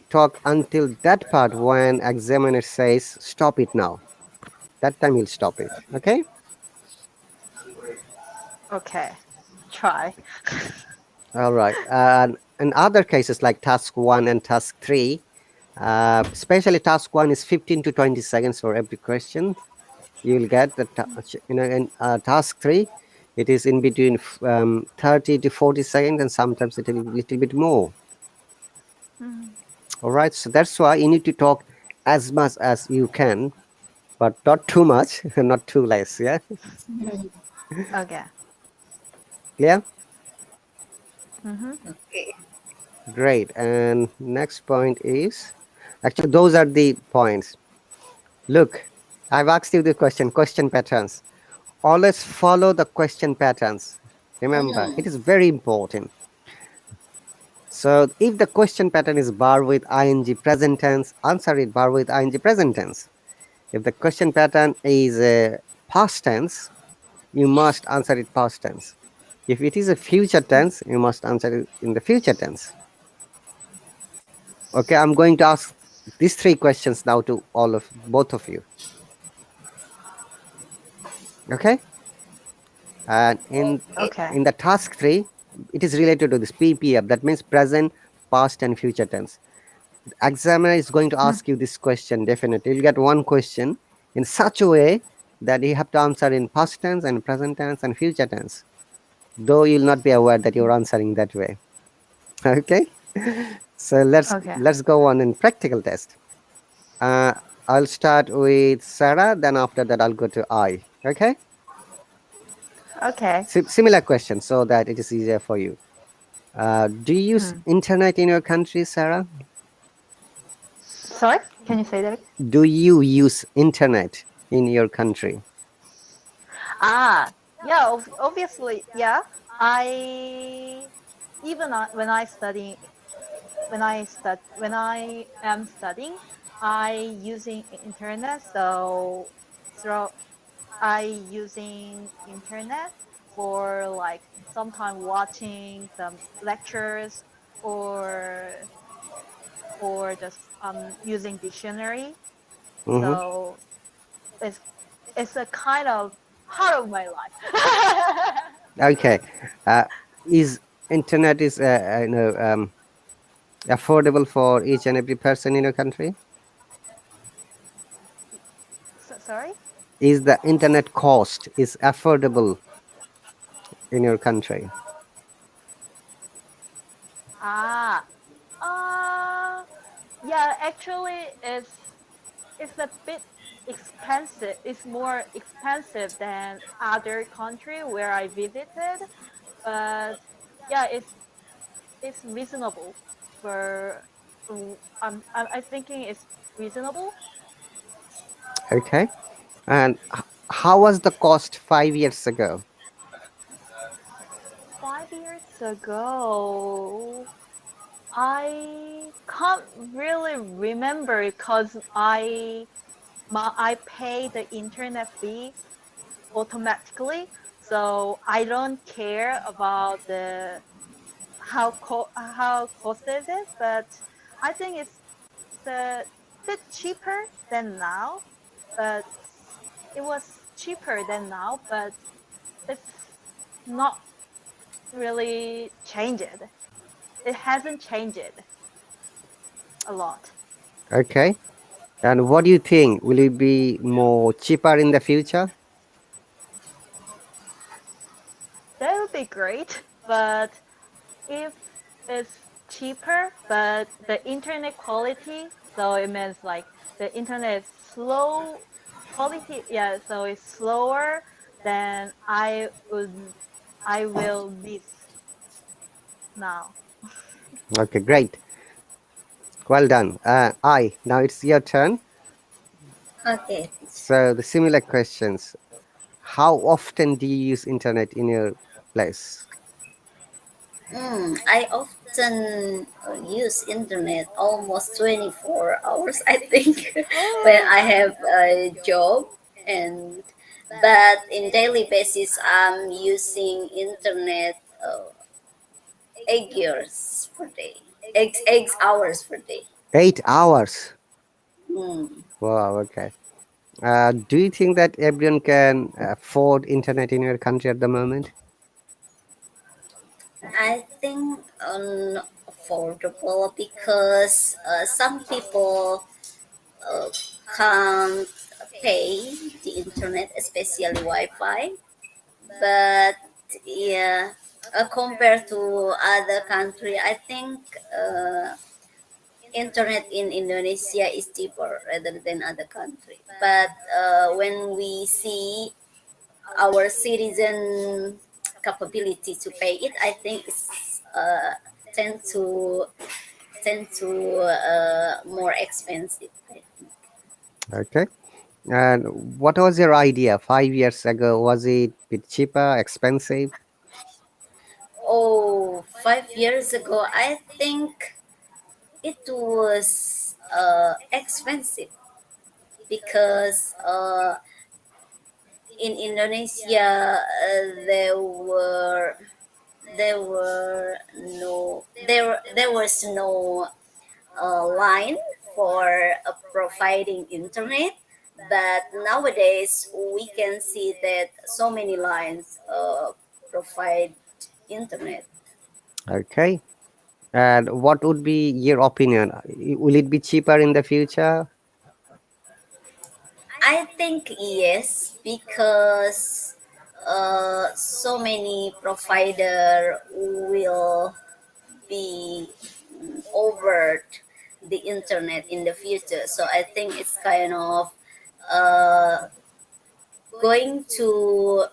talk until that part when examiner says stop it now. That time you'll stop it. Okay. okay. Try. All right. And in other cases like task 1 and task 3, especially task 1 is 15 to 20 seconds for every question. You will get the in task 3, it is in between 30 to 40 seconds, and sometimes a little bit more. Mm, All right. So that's why you need to talk as much as you can, but not too much, not too less. Yeah. okay. Clear. Mm-hmm. Okay. Great. And next point is, actually those are the points. Look, I've asked you the question patterns. Always follow the question patterns. Remember, it is very important. So if the question pattern is bar with ing present tense, answer it bar with ing present tense. If the question pattern is past tense, you must answer it past tense. If it is a future tense, you must answer it in the future tense. Okay, I'm going to ask these 3 questions now to both of you. Okay, and Okay. Okay. in the task 3, it is related to this PPF. That means present, past, and future tense. The examiner is going to Mm, ask you this question. Definitely, you'll get one question in such a way that you have to answer in past tense and present tense and future tense. Though you'll not be aware that you're answering that way. Okay, so okay. let's go on in practical test. Uh, I'll start with Sarah, then after that I'll go to I. Okay, Okay. similar question so that it is easier for you. Do you use Mm. internet in your country, Sarah? Sorry? Can you say that again? Do you use internet in your country? Ah, yeah, obviously, yeah. I even when I study when I am studying, I using internet. So through I using internet for like sometime watching some lectures or just using dictionary. Hmm. So it's it's a kind of part of my life. Okay. Uh, is internet is affordable for each and every person in your country? Sorry? Is the internet cost is affordable in your country? Ah, uh, yeah. Actually, it's a bit. expensive. It's more expensive than other country where I visited, but yeah, it's reasonable for. I thinking it's reasonable. Okay. And how was the cost 5 years ago? 5 years ago, I can't really remember because I pay the internet fee automatically, so I don't care about the how cost is it. But I think it's a bit cheaper than now, but it was cheaper than now, but it's not really changed. It hasn't changed a lot. Okay. And what do you think? Will it be more cheaper in the future? That would be great, but if it's cheaper, but the internet quality, so it means like the internet is slow quality, yeah, so it's slower, then I will miss now. Okay, great. Well done. Now it's your turn. Okay. So the similar questions. How often do you use internet in your place? I often use internet almost 24 hours, I think, when Oh, I have a job. And but in daily basis, I'm using internet 8 years per day, 8 hours per day. 8 hours. Hmm. Wow. Okay. Do you think that everyone can afford internet in your country at the moment? I think unaffordable because some people uh, can't pay the internet, especially Wi-Fi. But yeah, compared to other country, I think internet in Indonesia is cheaper rather than other country. But when we see our citizen capability to pay it, I think it's tend to more expensive. I think. Okay. And what was your idea 5 years ago? Was it a bit cheaper, expensive? Oh, 5 years ago, I think it was expensive because in Indonesia there was no line for providing internet, but nowadays we can see that so many lines provide internet. Okay. And what would be your opinion? Will it be cheaper in the future? I think yes, because so many provider will be over the internet in the future. So I think it's kind of uh, going to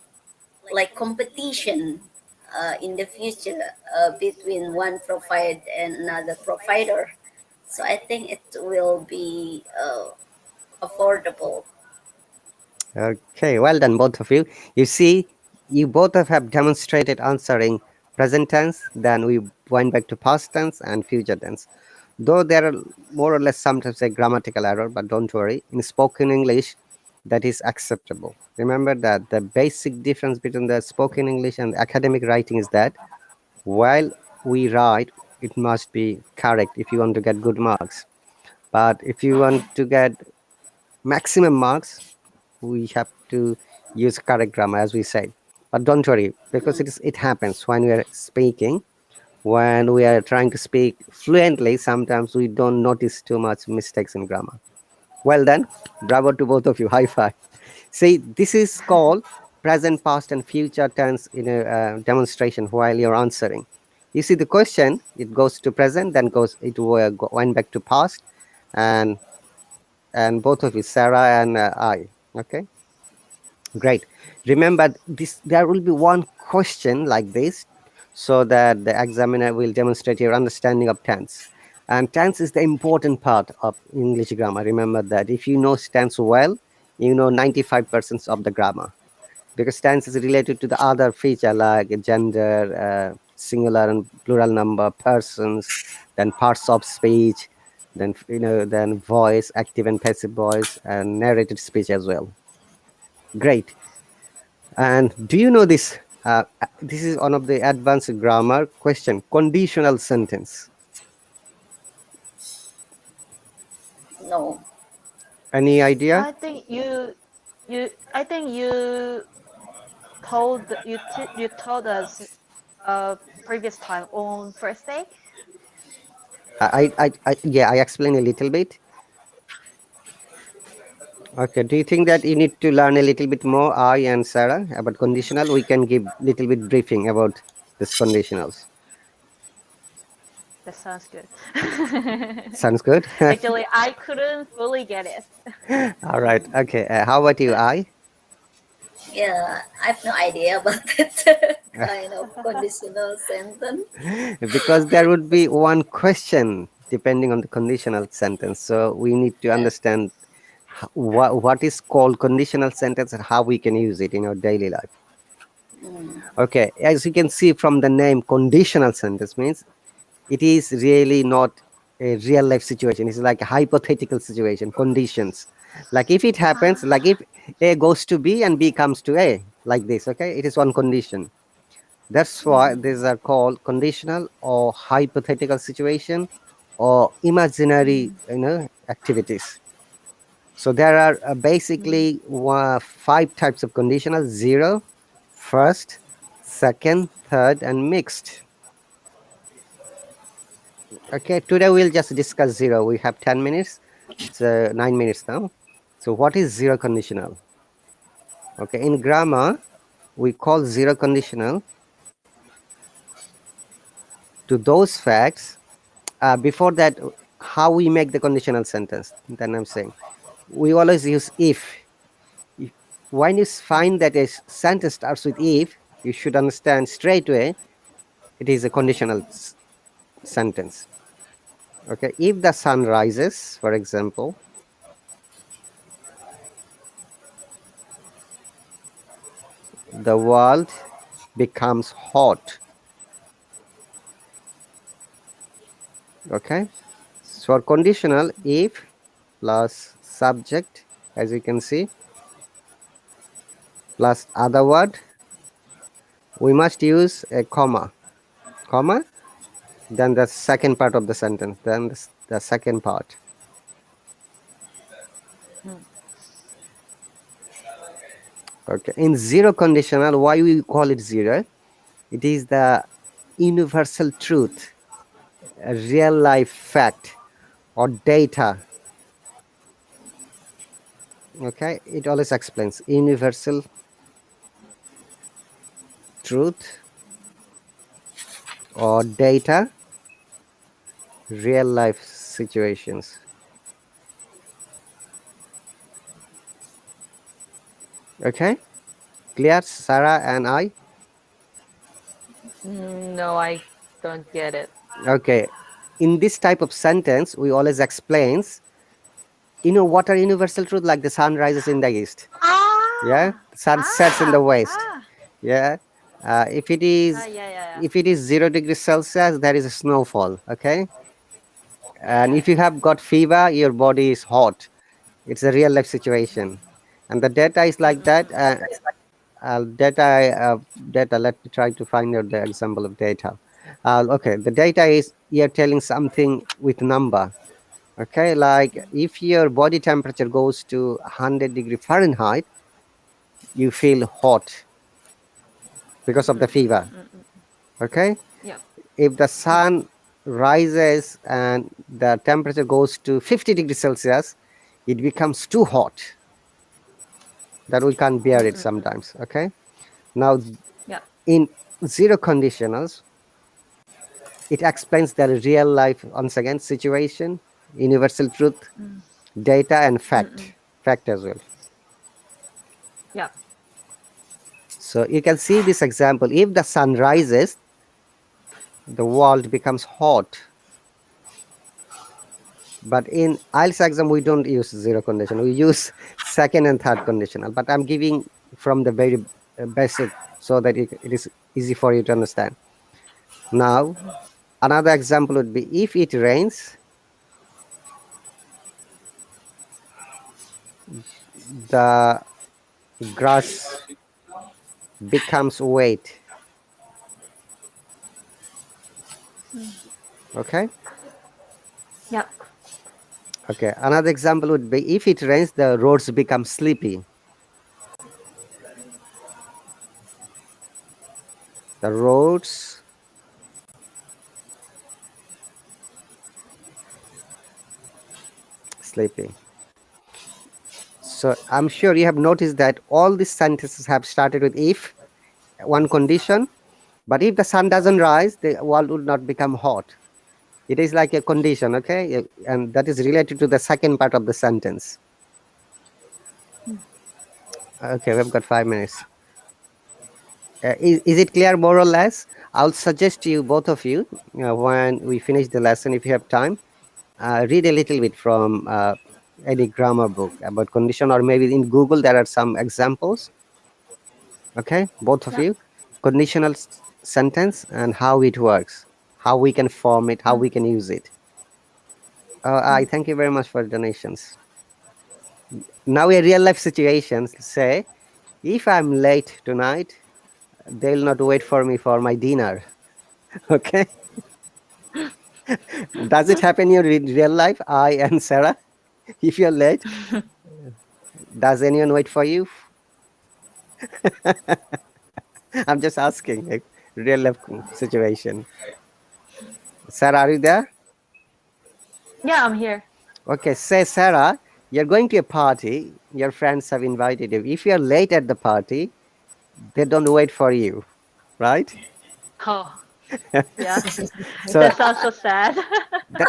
like competition in the future between one provider and another provider. So I think it will be affordable. Okay, well done, both of you. You see, you both have demonstrated answering present tense, then we went back to past tense and future tense. Though there are more or less sometimes a grammatical error, but don't worry. In spoken English, that is acceptable. Remember that the basic difference between the spoken English and academic writing is that while we write, it must be correct if you want to get good marks. But if you want to get maximum marks, we have to use correct grammar as we said. But don't worry, because it happens when we are speaking. When we are trying to speak fluently, sometimes we don't notice too much mistakes in grammar. Well done. Bravo to both of you. High five. See, this is called present, past, and future tense in a demonstration while you're answering. You see the question, it goes to present, then went back to past, and and both of you, Sarah and I. Okay, great. Remember, this there will be one question like this, so that the examiner will demonstrate your understanding of tense. And tense is the important part of English grammar. Remember that if you know tense well, you know 95% of the grammar, because tense is related to the other feature like gender, singular and plural number, persons, then parts of speech, then then voice, active and passive voice, and narrated speech as well. Great. And do you know this? This is one of the advanced grammar question: conditional sentence. No. Any idea? I think you you told us previous time on first day. Yeah, I explained a little bit. Okay. Do you think that you need to learn a little bit more, I and Sarah, about conditional? We can give little bit briefing about this conditionals. That sounds good. Sounds good. Actually, I couldn't fully get it. All right. Okay. How about you, I? Yeah, I have no idea about that kind of conditional sentence. Because there would be one question depending on the conditional sentence. So we need to Uh, understand what is called conditional sentence and how we can use it in our daily life. mm, Okay. As you can see from the name, conditional sentence means it is really not a real life situation. It's like a hypothetical situation, conditions. Like if it happens, like if A goes to B and B comes to A, like this, okay, it is one condition. That's why mm, these are called conditional or hypothetical situation or imaginary, activities. So there are basically 5 types of conditional: zero, first, second, third, and mixed. Okay, today we'll just discuss zero. We have 10 minutes. It's 9 minutes now. So what is zero conditional? Okay, in grammar, we call zero conditional to those facts. Before that, how we make the conditional sentence. Then I'm saying we always use if. If- When you find that a sentence starts with if, you should understand straight away it is a conditional sentence. Okay, if the sun rises, for example, the world becomes hot. Okay, so for conditional, if plus subject, as you can see, plus other word, we must use a comma, then the second part of the sentence, then the second part. Hmm. Okay, in zero conditional, why we call it zero? It is the universal truth, a real life fact or data. Okay, it always explains universal truth or data, real life situations. Okay, clear, Sarah and I? No, I don't get it. Okay, in this type of sentence, we always explains, what are universal truth, like the sun rises in the east. Yeah, Ah, the sun sets in the ah, west. ah, Yeah, if it is yeah, yeah, if it is 0 degrees Celsius, there is a snowfall. Okay, and if you have got fever, your body is hot. It's a real life situation, and the data is like that. Data. Let me try to find out the example of data. Okay, the data is you're telling something with number. Okay, like if your body temperature goes to 100 degree Fahrenheit, you feel hot because of the fever. Okay, yeah. if the sun rises and the temperature goes to 50 degrees Celsius, it becomes too hot that we can't bear it sometimes. Okay, now Yeah. in zero conditionals, it explains the real life once again situation, universal truth, data and fact as well. Yeah. So you can see this example. If the sun rises, the world becomes hot. But in IELTS exam, we don't use zero condition. We use second and third conditional. But I'm giving from the very basic so that it is easy for you to understand. Now, another example would be if it rains, the grass becomes wet. Okay. Yeah. Okay. Another example would be if it rains, the roads become sleepy. The roads sleepy. So I'm sure you have noticed that all these sentences have started with if, one condition, but if the sun doesn't rise, the world would not become hot. It is like a condition, okay? And that is related to the second part of the sentence. Okay, we've got 5 minutes. Is it clear more or less? I'll suggest you, both of you, when we finish the lesson, if you have time, read a little bit from any grammar book about condition, or maybe in Google there are some examples. Okay, both of Yeah. you, conditional sentence and how it works, how we can form it, how we can use it. I thank you very much for the donations. Now a real life situation, say if I'm late tonight, they'll not wait for me for my dinner. Okay. Does it happen in real life, I and Sarah? If you're late, does anyone wait for you? I'm just asking a real life situation. Sarah, are you there? Yeah, I'm here. Okay, say Sarah, you're going to a party, your friends have invited you. If you're late at the party, they don't wait for you, right? Oh, yeah. So That sounds so sad. that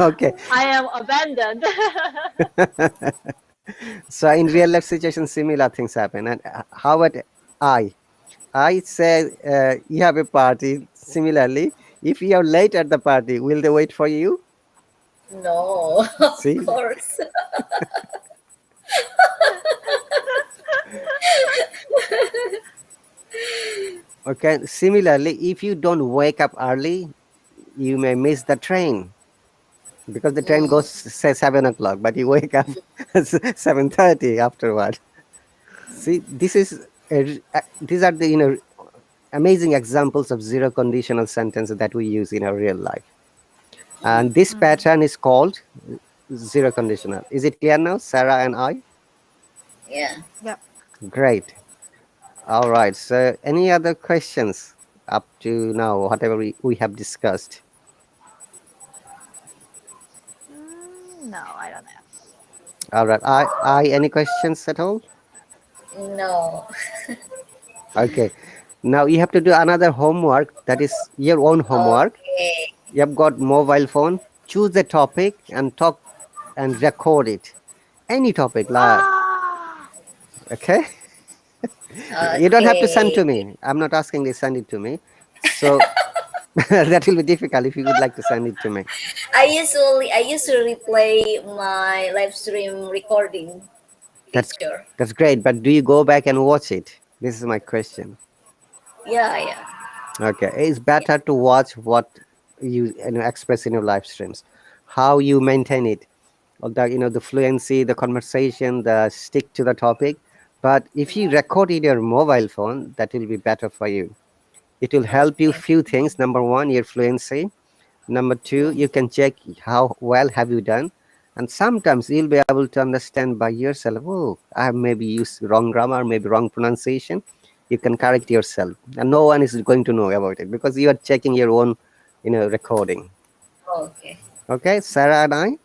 okay. I am abandoned. So in real life situations, similar things happen. And how about I? I say you have a party. Similarly, if you are late at the party, will they wait for you? No, of See? course. Okay. Similarly, if you don't wake up early, you may miss the train because the train goes say 7 o'clock, but you wake up 7:30 afterward. See, this is these are the amazing examples of zero conditional sentences that we use in our real life. And this pattern is called zero conditional. Is it clear now, Sarah and I? Yeah. Yep. Great. All right. So any other questions up to now, whatever we have discussed? No, I don't have. All right. I any questions at all? No. Okay. Now you have to do another homework. That is your own homework. Okay. You have got mobile phone. Choose a topic and talk and record it. Any topic, like Ah! okay. You don't have to send to Okay. me. I'm not asking you to send it to me. So that will be difficult if you would like to send it to me. I usually play my live stream recording, That's teacher. that's great. But do you go back and watch it? This is my question. Yeah, yeah. Okay, it's better to watch what you express in your live streams, how you maintain it, or the fluency, the conversation, the stick to the topic. But if you record in your mobile phone, that will be better for you. It will help you Okay. few things. Number one, your fluency. Number two, you can check how well have you done. And sometimes you'll be able to understand by yourself, oh, I have maybe used wrong grammar, maybe wrong pronunciation. You can correct yourself. And no one is going to know about it because you are checking your own, recording. Okay. Okay, Sarah and I,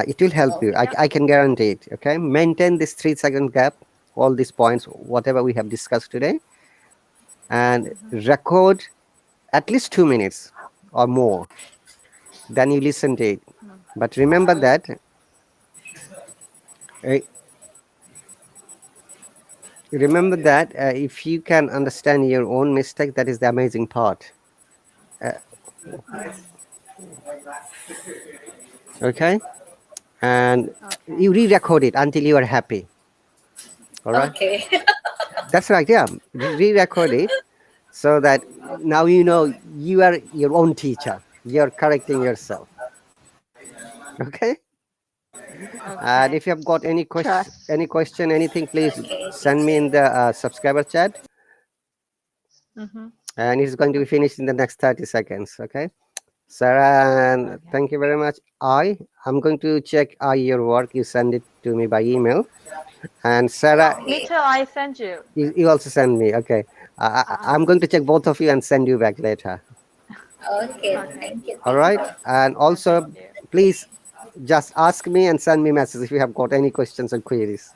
it will help you. Okay. I can guarantee it. Okay, maintain this 3 second gap, all these points, whatever we have discussed today, and record at least 2 minutes or more. Then you listen to it. But remember that uh, if you can understand your own mistake, that is the amazing part. Uh, okay, and Okay. you re-record it until you are happy. All right, Okay. that's right. Yeah, re-record it so that now you know you are your own teacher. You're correcting yourself. Okay. And Okay. if you have got Trust. anything, please Okay, send me teacher. in the subscriber chat, Mm-hmm. and it's going to be Okay. finished in the next 30 seconds. Okay, Sarah, and Okay. thank you very much. I'm going to check your work. You send it to me by email, and Sarah, Me Okay. too. I send you. you also send me. Okay, I'm going to check both of you and send you back later. Okay. Okay. Thank you, All right, teacher. and Thank also you. please just ask me and send me messages if you have got any questions or queries.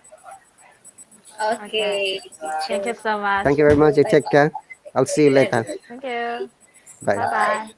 Okay. Okay, Thank you teacher. so much. Thank you very much. You Bye take care. I'll see you bye. later. Thank you. Bye. Bye Bye. bye.